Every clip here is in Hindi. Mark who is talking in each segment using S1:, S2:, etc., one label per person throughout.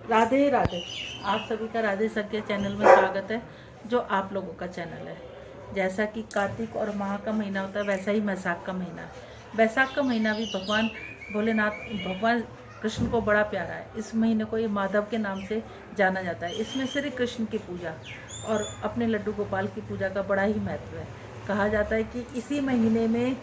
S1: राधे राधे। आप सभी का राधे सत्य चैनल में स्वागत है, जो आप लोगों का चैनल है। जैसा कि कार्तिक और माह का महीना होता है, वैसा ही बैसाख का महीना है। बैसाख का महीना भी भगवान भोलेनाथ, भगवान कृष्ण को बड़ा प्यारा है। इस महीने को ये माधव के नाम से जाना जाता है। इसमें श्री कृष्ण की पूजा और अपने लड्डू गोपाल की पूजा का बड़ा ही महत्व है। कहा जाता है कि इसी महीने में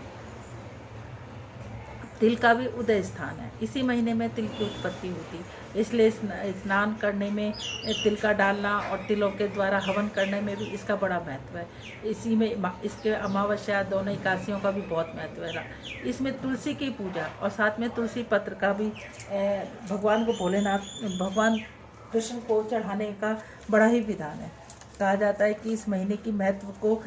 S1: तिल का भी उदय स्थान है। इसी महीने में तिल की उत्पत्ति होती, इसलिए स्नान करने में तिल का डालना और तिलों के द्वारा हवन करने में भी इसका बड़ा महत्व है। इसी में इसके अमावस्या दोनों एकादशियों का भी बहुत महत्व है। इसमें तुलसी की पूजा और साथ में तुलसी पत्र का भी भगवान को भगवान कृष्ण को चढ़ाने का बड़ा ही विधान है। कहा जाता है कि इस महीने की महत्व को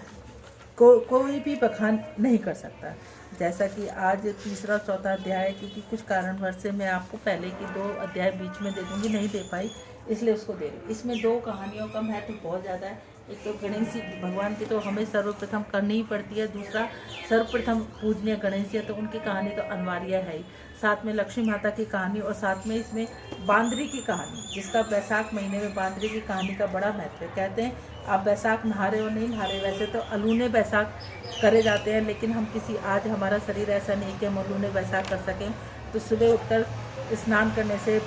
S1: कोई भी बखान नहीं कर सकता। जैसा कि आज तीसरा चौथा अध्याय है, क्योंकि कुछ कारणवश से मैं आपको पहले की 2 अध्याय बीच में दे दूँगी, नहीं दे पाई, इसलिए उसको दे रही हूँ। इसमें 2 कहानियों का महत्व बहुत ज़्यादा है। एक तो गणेश जी भगवान की तो हमें सर्वप्रथम करनी ही पड़ती है। दूसरा, सर्वप्रथम पूजनीय गणेश जी है, तो उनकी कहानी तो अनिवार्य है ही। साथ में लक्ष्मी माता की कहानी और साथ में इसमें बांदरी की कहानी, जिसका बैसाख महीने में बांदरी की कहानी का बड़ा महत्व है। कहते हैं आप बैसाख नहा रहे हो, नहीं नहा रहे, वैसे तो अलूने बैसाख करे जाते हैं, लेकिन हम आज हमारा शरीर ऐसा नहीं कि हम अलूने बैसाख कर सकें। तो सुबह उठकर स्नान करने से,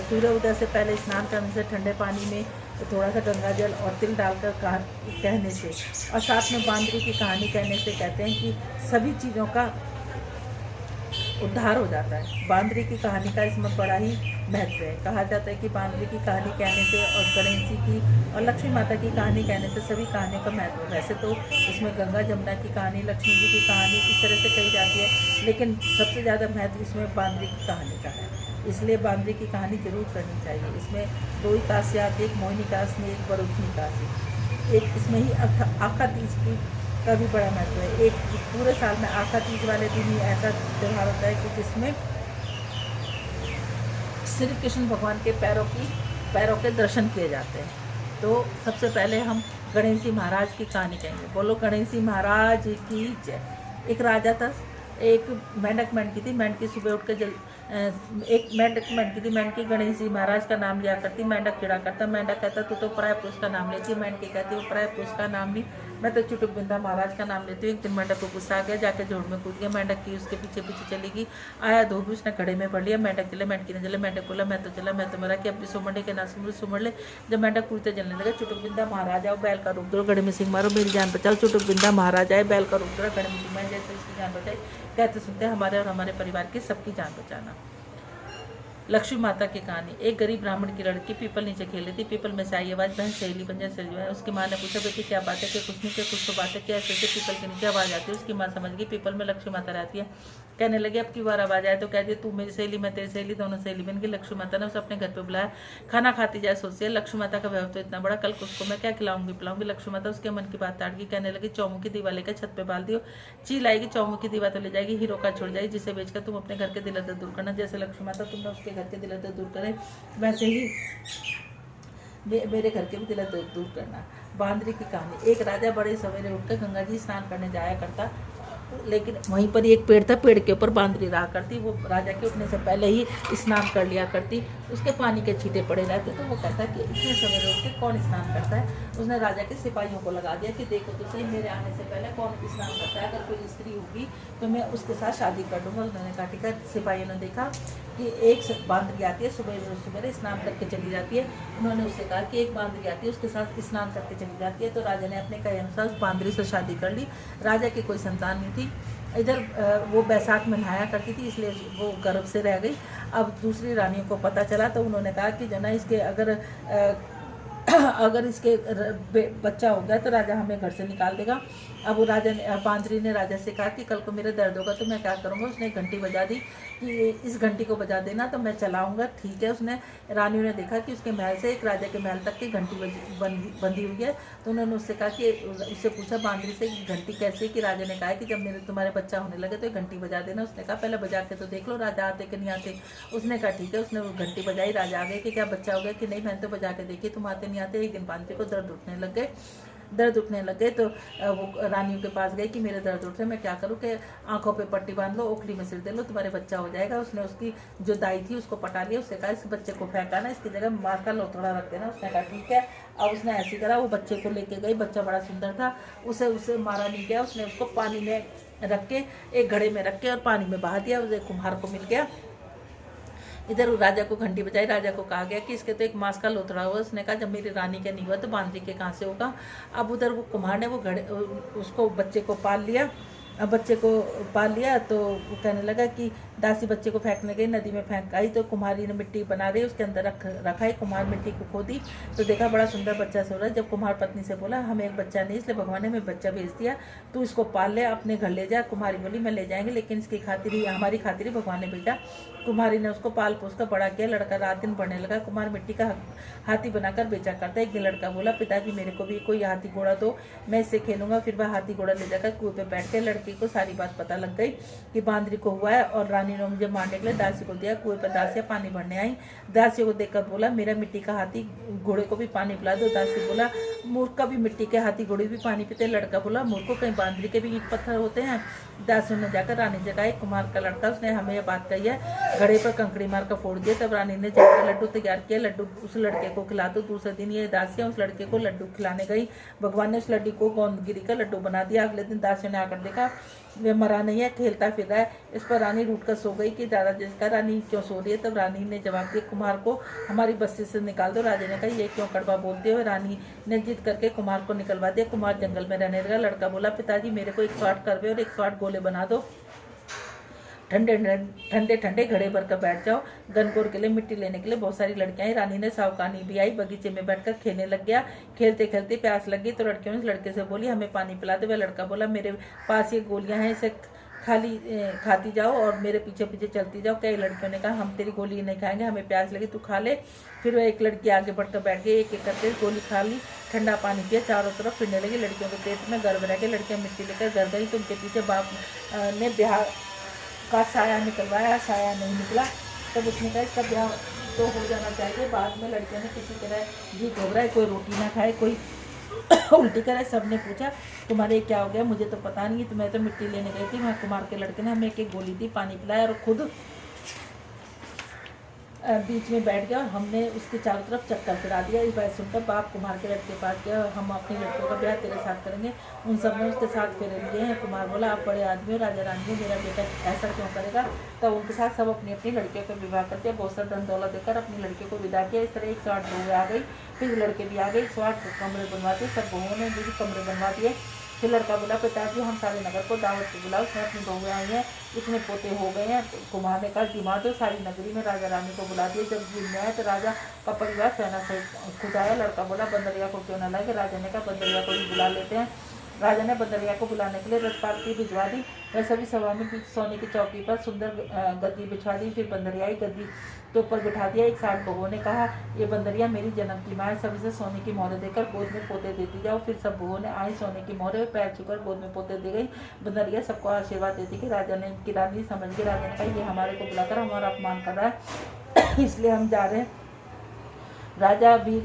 S1: सूर्य उदय से पहले स्नान करने से, ठंडे पानी में थोड़ा सा गंगा जल और तिल डालकर कहने से और साथ में बांदरी की कहानी कहने से कहते हैं कि सभी चीज़ों का उद्धार हो जाता है। बांदरी की कहानी का इसमें बड़ा ही महत्व है। कहा जाता है कि बांदरी की कहानी कहने से और गणेश जी की और लक्ष्मी माता की कहानी कहने से सभी कहानियों का महत्व है। वैसे तो इसमें गंगा जमुना की कहानी, लक्ष्मी जी की कहानी इस तरह से कही जाती है, लेकिन सबसे ज़्यादा महत्व इसमें बांदरी की कहानी का है। इसलिए बांदरी की कहानी जरूर करनी चाहिए। इसमें 2 एकादशी आती है, एक मोहिनी एकादशी, एक बरूखनी एकादशी। एक इसमें ही आखा तीज की का भी बड़ा महत्व है। एक पूरे साल में आखा तीज वाले दिन ही ऐसा त्यौहार होता है कि जिसमें श्री कृष्ण भगवान के पैरों के दर्शन किए जाते हैं। तो सबसे पहले हम गणेश जी महाराज की कहानी कहेंगे। बोलो गणेश जी महाराज की जय। एक राजा था, एक मेंढक मेंढकी थी। मेंढकी सुबह उठ कर एक मेंढक मेंढकी थी। मेंढकी गणेश जी महाराज का नाम लिया करती। मेंढक चिड़ा करता। मेंढक कहता तू तो पराय पुरुष का नाम लेती है। मेंढकी कहती वो पराय पुरुष का नाम नहीं, मैं तो चुटुक बिंदा महाराज का नाम लेती हूँ। एक दिन मेंढक को गुस्सा आ गया, जाके झोड़ में कूद गया। मेंढक की उसके पीछे पीछे चली गई। आया धोबी, उसने घड़े में पड़ लिया। मेंढक चले, मेंढकी ने चले। मेंढक बोला मैं तो चला, मैं तो मरा कि अपनी सुमंडे के ना सुमड़ ले। जब मेंढक कूदते जलने लगा, चुटुक बिंदा महाराज आओ, बैल का रूप दो, घड़े में सिंह मारो, मेरी जान बचाओ। चुटुक बिंदा महाराज आए, बैल का रूप दो, घड़े में सिंह मारो, जैसे इसकी जान बचाई। कहते सुनते हमारे और हमारे परिवार की सबकी जान बचाना। लक्ष्मी माता की कहानी। एक गरीब ब्राह्मण की लड़की पीपल नीचे खेल रही थी। पीपल में से आई आवाज, बहन सहेली बन जाए, सहेली बन। उसकी माँ ने पूछा बेटी क्या बात है, कि कुछ नहीं, कि कुछ तो बात है, क्या ऐसे पीपल के नीचे आवाज आती है। उसकी माँ समझ गई पीपल में लक्ष्मी माता रहती है। कहने लगी अब की बार आवाज आए तो कह दिया तू मेरी सहेली, मैं तेरी सहेली, दोनों सहेली बन गई। लक्ष्मी माता ने उसे अपने घर पे बुलाया, खाना खाती जाए सोचती है। लक्ष्मी माता का व्यवहार तो इतना बड़ा, कल उसको मैं क्या खिलाऊंगी पिलाऊंगी। लक्ष्मी माता उसके मन की बात ताड़ गई, कहने लगी चौमुखी दीवा लेकर छत पे बाल दियो, चील आएगी, चौमुखी दीवा तो ले जाएगी, हीरो का छोड़ जाएगी, जिसे बेचकर तुम अपने घर के दिल दर्द दूर करना। जैसे लक्ष्मी माता तुमने उसके घर के दिल दर्द दूर करे, वैसे ही मेरे घर के भी दिल दर्द दूर करना। बांदरी की कहानी। एक राजा बड़े सवेरे उठकर गंगा जी स्नान करने जाया करता, लेकिन वहीं पर एक पेड़ था, पेड़ के ऊपर बांदरी रहा करती। वो राजा के उठने से पहले ही स्नान कर लिया करती। उसके पानी के छींटे पड़े रहते, तो वो कहता कि इतने सवेरे उठ के कौन स्नान करता है। उसने राजा के सिपाहियों को लगा दिया कि देखो तो सही मेरे आने से पहले कौन स्नान करता है, अगर कोई स्त्री होगी तो मैं उसके साथ शादी कर दूँगा। उन्होंने कहा ठीक है। सिपाहियों ने देखा कि एक बांदरी आती है, सुबह सुबह स्नान करके चली जाती है। उन्होंने उससे कहा कि एक बांदरी आती है, उसके साथ स्नान करके चली जाती है। तो राजा ने अपने कहे अनुसार उस बांदरी से शादी कर ली। राजा की कोई संतान नहीं थी। इधर वो बैसाख में नहाया करती थी, इसलिए वो गर्भ से रह गई। अब दूसरी रानियों को पता चला, तो उन्होंने कहा कि जना इसके अगर इसके बच्चा हो गया तो राजा हमें घर से निकाल देगा। अब वो बांदरी ने राजा से कहा कि कल को मेरे दर्द होगा तो मैं क्या करूँगा। उसने घंटी बजा दी कि इस घंटी को बजा देना तो मैं चलाऊँगा। ठीक है। उसने रानियों ने देखा कि उसके महल से एक राजा के महल तक की घंटी बंधी हुई है, तो उन्होंने उससे कहा कि उससे पूछा बांदरी से घंटी कैसे, कि राजा ने कहा कि जब तुम्हारे बच्चा होने लगे तो घंटी बजा देना। उसने कहा पहले बजा के तो देख लो राजा आते कि नहीं आते। उसने कहा ठीक है। उसने वो घंटी बजाई। राजा आ गए कि क्या बच्चा हो गया, कि नहीं मैंने तो बजा के देखी, तुम आते नहीं आते। एक दिन बांदरी को दर्द उठने लग गए। दर्द उठने लगे तो वो रानियों के पास गई कि मेरे दर्द उठ रहे, मैं क्या करूँ कि आंखों पे पट्टी बांध लो, ओखली में सिर दे लो, तुम्हारे बच्चा हो जाएगा। उसने उसकी जो दाई थी उसको पटा लिया, उससे कहा इस बच्चे को फेंका ना, इसकी जगह मार का लोथड़ा रख देना। उसने कहा ठीक है। अब उसने ऐसे करा, वो बच्चे को लेके गई, बच्चा बड़ा सुंदर था, उसे मारा नहीं गया, उसने उसको पानी में रख के एक घड़े में रख के और पानी में बहा दिया, उसे कुम्हार को मिल गया। इधर राजा को घंटी बजाई, राजा को कहा गया कि इसके तो एक मास का लोथड़ा हुआ। उसने कहा जब मेरी रानी के नहीं हुआ तो बांदरी के कहाँ से होगा। अब उधर वो कुम्हार ने वो घड़े उसको बच्चे को पाल लिया। अब बच्चे को पाल लिया तो वो कहने लगा कि दासी बच्चे को फेंकने गई, नदी में फेंक आई तो कुम्हारी ने मिट्टी बना रही, उसके अंदर रखा है। कुम्हार मिट्टी को खोदी तो देखा बड़ा सुंदर बच्चा सो रहा है। जब कुम्हार पत्नी से बोला हमें एक बच्चा नहीं, इसलिए भगवान ने हमें बच्चा भेज दिया, तू इसको पाल ले, अपने घर ले जा। कुम्हारी बोली मैं ले जाएंगे, लेकिन इसकी खातिर ही, हमारी खातिर ही भगवान ने भेजा। कुम्हारी ने उसको पाल पोस कर बड़ा किया। लड़का रात दिन बढ़ने लगा। कुम्हार मिट्टी का हाथी बनाकर बेचा करता है। एक दिन लड़का बोला पिताजी मेरे को भी कोई हाथी घोड़ा दो, मैं इससे खेलूंगा। फिर वह हाथी घोड़ा ले जाकर कुएं पे बैठ गए। लड़के को सारी बात पता लग गई कि बांदरी को हुआ है और रानी ने मुझे मारने के लिए दासी को दिया। कुएं पर दासियां पानी भरने आई। दासियों को देखकर बोला मेरा मिट्टी का हाथी घोड़े को भी पानी पिला दो। दासी बोला मूर्ख का भी मिट्टी के हाथी घोड़े भी पानी पीते। लड़का बोला मूर्ख को कहीं बांदरी के भी ईंट पत्थर होते हैं। दासियों ने जाकर रानी से कहा कुमार का लड़का, उसने हमें यह बात कही है, घड़े पर कंकड़ी मार कर फोड़ दिया। तब रानी ने जाकर लड्डू तैयार किया, लड्डू उस लड़के को खिला दो। दूसरे दिन ये दासियां उस लड़के को लड्डू खिलाने गई। भगवान ने उस लड्डू को गोंदगिरी का लड्डू बना दिया। अगले दिन दासियों ने आकर देखा वे मरा नहीं है, खेलता फिर रहा है। इस पर रानी रूठ कर सो गई कि दादा जिसका रानी क्यों सो रही है। तब रानी ने जवाब दिया कुमार को हमारी बस्ती से निकाल दो। राजा ने कहा ये क्यों कड़वा बोलते हो। रानी ने जिद करके कुमार को निकलवा दिया। कुमार जंगल में रहने लगा। लड़का बोला पिताजी मेरे को 108 करवे और 108 गोले बना दो, ठंडे ठंडे ठंडे घड़े भर कर बैठ जाओ। गनगौर के लिए मिट्टी लेने के लिए बहुत सारी लड़कियां आई। रानी ने सावकानी भी आई, बगीचे में बैठकर खेलने लग गया। खेलते खेलते प्यास लगी तो लड़कियों ने लड़के से बोली हमें पानी पिला दे। वह लड़का बोला मेरे पास ये गोलियां हैं, इसे खाती जाओ और मेरे पीछे पीछे चलती जाओ। कई लड़कियों ने कहा हम तेरी गोली नहीं खाएंगे, हमें प्यास लगी तू खा ले। फिर वह एक लड़की आगे बढ़कर बैठ गई, एक एक करके गोली खा ली, ठंडा पानी पिया, चारों तरफ फिरने लगी। लड़कियों के पेट में गर्भ रह गए। लड़कियां मिट्टी लेकर घर गई तो उनके पीछे बाप ने ब्याह का साया निकलवाया, साया नहीं निकला। तब उसने कहा इसका ब्याह तो हो जाना चाहिए। बाद में लड़कियों ने किसी तरह घी घोबराए, कोई रोटी ना खाए, कोई उल्टी करे। सबने पूछा तुम्हारे क्या हो गया, मुझे तो पता नहीं, तुम्हें तो मिट्टी लेने गई थी। वहाँ कुमार के लड़के ने हमें एक गोली दी, पानी पिलाया और खुद बीच में बैठ गया और हमने उसके चारों तरफ चक्कर फिरा दिया। इस बात सुनकर बाप कुमार के लड़के के पास गया, हम अपनी लड़कियों का ब्याह तेरे साथ करेंगे। उन सब ने उसके साथ फेरे लिए हैं। कुमार बोला आप बड़े आदमी हो, राजा रानी हो, मेरा बेटा ऐसा क्यों करेगा। तब उनके साथ सब अपनी अपनी लड़कियों का विवाह कर दिया। बहुत सारा धन दौलत देकर अपनी लड़कियों को विदा किया। इस तरह 108 बहुएं आ गई, फिर लड़के भी आ गए। 108 कमरे बनवा दिए, सब बहुओं ने भी कमरे बनवा दिए। फिर लड़का बोला पिताजी हम सारे नगर को दावत पे बुलाओ, उसमें अपनी बहुएं आई हैं, इतने पोते हो गए हैं। कुमार ने कहा दिमाग दो, सारी नगरी में राजा रानी को बुला दिए। जब दिन में आया तो राजा का परिवार सेना से खुद आया। लड़का बोला बंदरिया को क्यों न लाए। राजा ने कहा बंदरिया को भी बुला लेते हैं। राजा ने बंदरिया को बुलाने के लिए रथपाल की भिजवा दी। वह सभी सभा में सोने की चौकी पर सुंदर गद्दी बिछवा दी। फिर बंदरिया आई, गद्दी के ऊपर बिठा दिया। 108 बहुओं ने कहा ये बंदरिया मेरी जन्म की माँ है, सभी से सोने की मोहरें देकर गोद में पोते देती जाओ। फिर सब बहुओं ने आई, सोने की मोहरें पैर छूकर गोद में पोते दे गई। बंदरिया सबको आशीर्वाद देती कि राजा ने इनकी रानी समझ के। राजा ने कहा ये हमारे को बुलाकर हमारा अपमान कर रहा है, इसलिए हम जा रहे हैं। राजा भी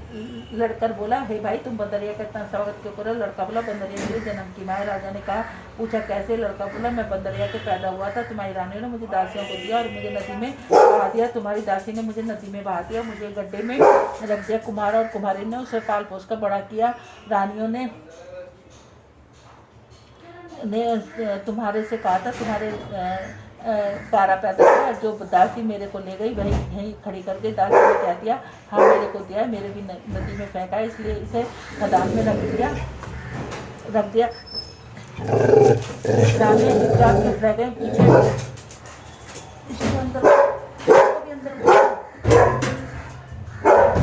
S1: लड़कर बोला हे भाई तुम बंदरिया का इतना स्वागत क्यों करो। लड़का बोला बंदरिया मेरे जन्म की माँ है। राजा ने कहा पूछा कैसे। लड़का बोला मैं बंदरिया के पैदा हुआ था, तुम्हारी रानी ने मुझे दासियों को दिया और मुझे नदी में बहा दिया। तुम्हारी दासी ने मुझे नदी में बहा दिया, मुझे गड्ढे में रख दिया। कुमार और कुमारी ने उसे पाल पोस कर बड़ा किया। रानियों ने तुम्हारे से कहा था तुम्हारे 12 पैदा हुआ, जो दासी मेरे को ले गई वही यहीं खड़ी कर गई। दासी ने कह दिया हाँ मेरे को दिया, मेरे भी नदी में फेंका, इसलिए इसे खदान में रख दिया। रानी रह गए पीछे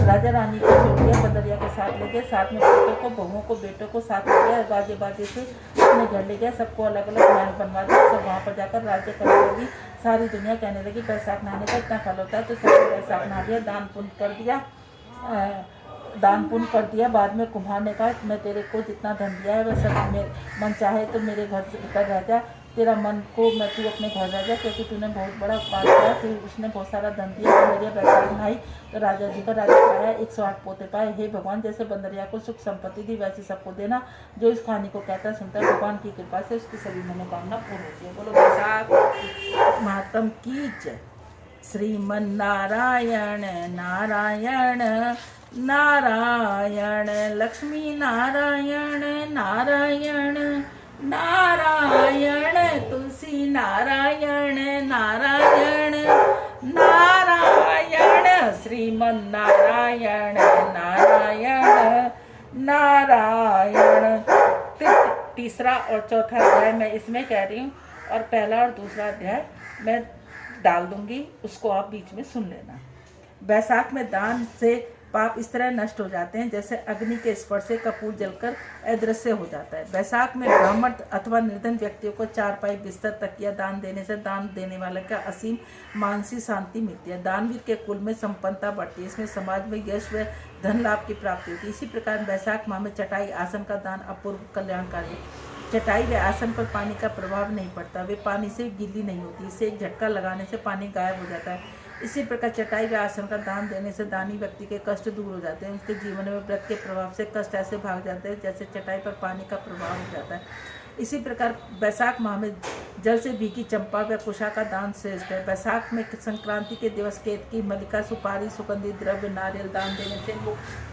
S1: राजा रानी को छोड़ दिया, बंदरिया के साथ ले गए। साथ में पोतों को, बहुओं को, बेटों को साथ ले गया। बाजे बाजे से अपने घर ले गया। सबको अलग अलग महल बनवा दिया। सब वहाँ पर जाकर राज्य करने लगी। सारी दुनिया कहने लगी बैसाख नहाने का इतना फल होता है, तो सबने बैसाख नहा दिया, दान पुण्य कर दिया। बाद में कुम्हार ने कहा मैं तेरे को जितना धन दिया है वह सब मन चाहे तो मेरे घर से उतर रह जा। तेरा मन को मैं तू अपने घर राजा, क्योंकि तूने बहुत बड़ा उपकार किया, फिर उसने बहुत सारा धन दिया। बंदरिया बैसाख में आई तो राजा जी का राज्य पाया, 108 पोते पाए। हे भगवान, जैसे बंदरिया को सुख संपत्ति दी वैसे सबको देना। जो इस कहानी को कहता सुनता है, भगवान की कृपा से उसकी सभी मनोकामना पूर्ण होती है। बोलो बैसाख महात्म की जय। श्रीमन नारायण नारायण नारायण, लक्ष्मी नारायण नारायण नारायण, तुलसी नारायण नारायण नारायण, श्रीमन नारायण नारायण नारायण। तीसरा और चौथा अध्याय मैं इसमें कह रही हूँ, और पहला और दूसरा अध्याय मैं डाल दूंगी, उसको आप बीच में सुन लेना। बैसाख में दान से पाप इस तरह नष्ट हो जाते हैं जैसे अग्नि के स्पर्श से कपूर जलकर अदृश्य हो जाता है। बैसाख में ब्राह्मण अथवा निर्धन व्यक्तियों को चारपाई, बिस्तर, तकिया दान देने से दान देने वाले का असीम मानसिक शांति मिलती है। दानवीर के कुल में संपन्नता बढ़ती है, इसमें समाज में यश व धन लाभ की प्राप्ति होती है। इसी प्रकार बैसाख माह में चटाई आसन का दान अपूर्व कल्याणकारी है। चटाई व आसन पर पानी का प्रभाव नहीं पड़ता, वे पानी से गीली नहीं होती, इससे एक झटका लगाने से पानी गायब हो जाता है। इसी प्रकार चटाई व आसन का दान देने से दानी व्यक्ति के कष्ट दूर हो जाते हैं। उसके जीवन में व्रत के प्रभाव से कष्ट ऐसे भाग जाते हैं जैसे चटाई पर पानी का प्रभाव हो जाता है। इसी प्रकार बैसाख माह में जल से भीगी चंपा व कुशा का दान श्रेष्ठ है। बैसाख में संक्रांति के दिवस केतकी, मल्लिका, सुपारी, सुगंधित द्रव्य, नारियल दान देने से मुक्त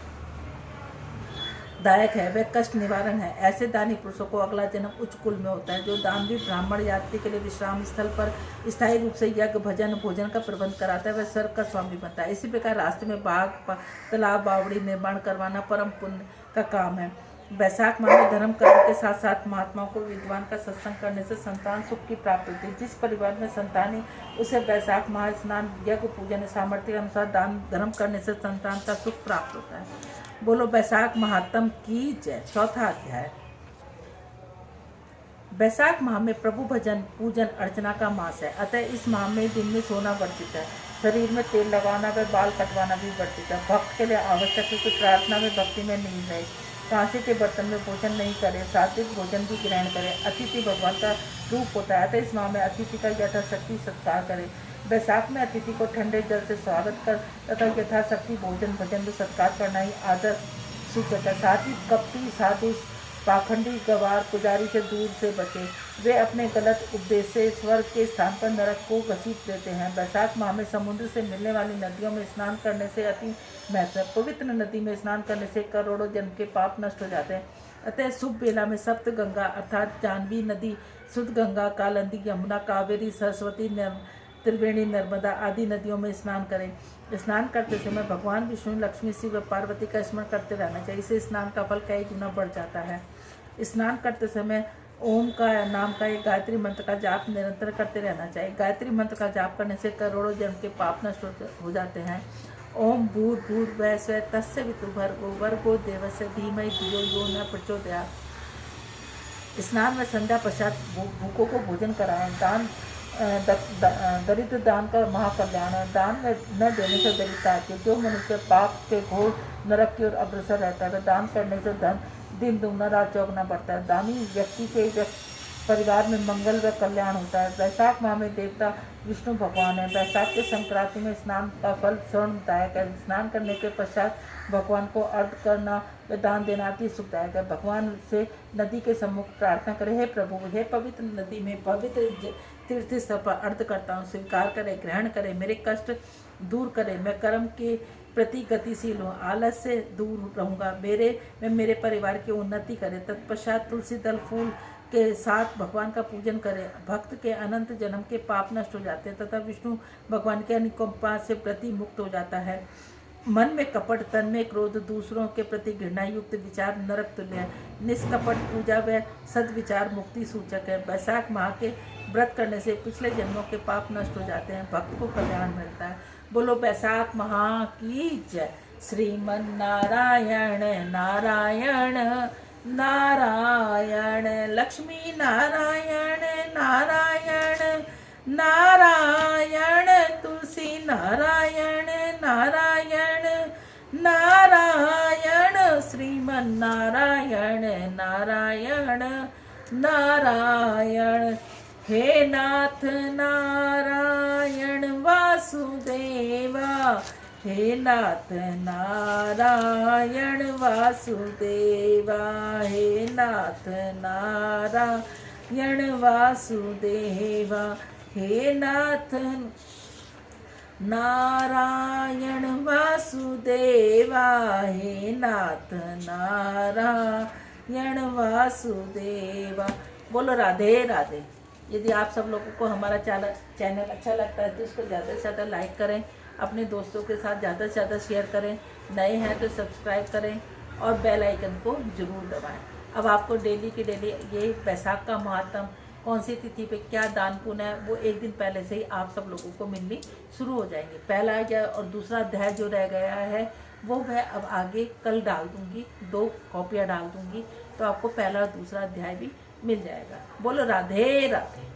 S1: दायक है, वह कष्ट निवारण है। ऐसे दानी पुरुषों को अगला जन्म उच्च कुल में होता है। जो दानवीर ब्राह्मण यात्री के लिए विश्राम स्थल पर स्थायी रूप से यज्ञ, भजन, भोजन का प्रबंध कराता है, वह स्वर्ग का स्वामी बनता है। इसी प्रकार रास्ते में बाग, तालाब, बावड़ी निर्माण करवाना परम पुण्य का काम है। बैसाख माह में धर्म कर्म के साथ साथ महात्माओं को विद्वान का सत्संग करने से संतान सुख की प्राप्ति होती है। जिस परिवार में संतान है उसे बैसाख माह स्नान, यज्ञ, पूजन, सामर्थ्य के अनुसार दान धर्म करने से संतान का सुख प्राप्त होता है। बोलो बैसाख महात्म की जय। चौथा अध्याय। बैसाख माह में प्रभु भजन, पूजन, अर्चना का मास है, अतः इस माह में दिन में सोना वर्जित है। शरीर में तेल लगाना व बाल कटवाना भी वर्जित है। भक्त के लिए आवश्यक है कि प्रार्थना में, भक्ति में नहीं रहे, कांसे के बर्तन में भोजन नहीं करे, सात्विक भोजन भी ग्रहण करे। अतिथि भगवान का रूप होता है, अतः इस माह में अतिथि का यथाशक्ति सत्कार करे। बैसाख में अतिथि को ठंडे जल से स्वागत कर तथा यथाशक्ति भोजन, भजन व सत्कार करना ही आदर सूचक है। साथ ही कपटी, साधु, पाखंडी, गवार, पुजारी से दूर से बचे। वे अपने गलत उपदेश से स्वर्ग के स्थान पर नरक को घसीट देते हैं। बैसाख माह में समुद्र से मिलने वाली नदियों में स्नान करने से अति महत्व है। पवित्र नदी में स्नान करने से करोड़ों जन्म के पाप नष्ट हो जाते हैं। अतः शुभ बेला में सप्त गंगा अर्थात जानवी नदी, शुद्ध गंगा, कालंदी, यमुना, कावेरी, सरस्वती, त्रिवेणी, नर्मदा आदि नदियों में स्नान करें। स्नान करते समय भगवान विष्णु, लक्ष्मी, शिव व पार्वती का स्मरण करते रहना चाहिए। इससे स्नान का फल कई गुना बढ़ जाता है। स्नान करते समय ओम का नाम का एक गायत्री मंत्र का जाप निरंतर करते रहना चाहिए। गायत्री मंत्र का जाप करने से करोड़ों जन्म के पाप नष्ट हो जाते हैं। ओम भूर्भुवः स्वः तस्य वितुर्भर्गो भर्गो देवस्य धीमहि धियो यो न प्रचोदयात्। स्नान में संध्या पश्चात भूखों को भोजन कराएं। दान दरिद्र दान का महाकल्याण है। दान में न देने से दरिद्रता आती है। जो मनुष्य पाप के घोर नरक की ओर अग्रसर रहता है, दान करने से धन दिन दुगना रात चौगुना बढ़ता है। दानी व्यक्ति के परिवार में मंगल व कल्याण होता है। बैसाख माह में देवता विष्णु भगवान है। बैसाख के संक्रांति में स्नान का फल स्वर्णदायक है। स्नान करने के पश्चात भगवान को अर्घ करना व दान देना अति सुखदायक है। भगवान से नदी के सम्मुख प्रार्थना करें, हे प्रभु, हे पवित्र नदी में पवित्र तीर्थ स्थल पर अर्घ करता हूँ, स्वीकार करें, ग्रहण करें, मेरे कष्ट दूर करें। मैं कर्म के प्रति गतिशील हूँ, आलस से दूर रहूँगा। मैं मेरे परिवार की उन्नति करें। तत्पश्चात तुलसी दल फूल के साथ भगवान का पूजन करें। भक्त के अनंत जन्म के पाप नष्ट हो जाते हैं तथा विष्णु भगवान के अनुकंपा से प्रति मुक्त हो जाता है। मन में कपट, तन में क्रोध, दूसरों के प्रति घृणा युक्त विचार नरक तुल्य है। निष्कपट पूजा व सद्विचार मुक्ति सूचक है। बैसाख माह के व्रत करने से पिछले जन्मों के पाप नष्ट हो जाते हैं, भक्त को कल्याण मिलता है। बोलो बैसाख माह की जय। श्रीमन नारायण नारायण नारायण, लक्ष्मी नारायण नारायण नारायण, तुलसी नारायण नारायण नारायण, श्रीमन नारायण नारायण नारायण। हे नाथ नारायण वासुदेवा, हे नाथ नारायण वासुदेवा, हे नाथ नारायण वासुदेवा, हे नाथ नारायण वासुदेवा, हे नाथ नारायण वासुदेवा। बोलो राधे राधे। यदि आप सब लोगों को हमारा चैनल अच्छा लगता है तो इसको ज़्यादा से ज़्यादा लाइक करें, अपने दोस्तों के साथ ज़्यादा से ज़्यादा शेयर करें, नए हैं तो सब्सक्राइब करें और बेल आइकन को ज़रूर दबाएं। अब आपको डेली की डेली ये बैसाख का महात्म, कौन सी तिथि पे क्या दान पुण्य है, वो एक दिन पहले से ही आप सब लोगों को मिलनी शुरू हो जाएंगे। पहला या और दूसरा अध्याय जो रह गया है वो मैं अब आगे कल डाल दूंगी, 2 कॉपियाँ डाल दूंगी, तो आपको पहला और दूसरा अध्याय भी मिल जाएगा। बोलो राधे राधे।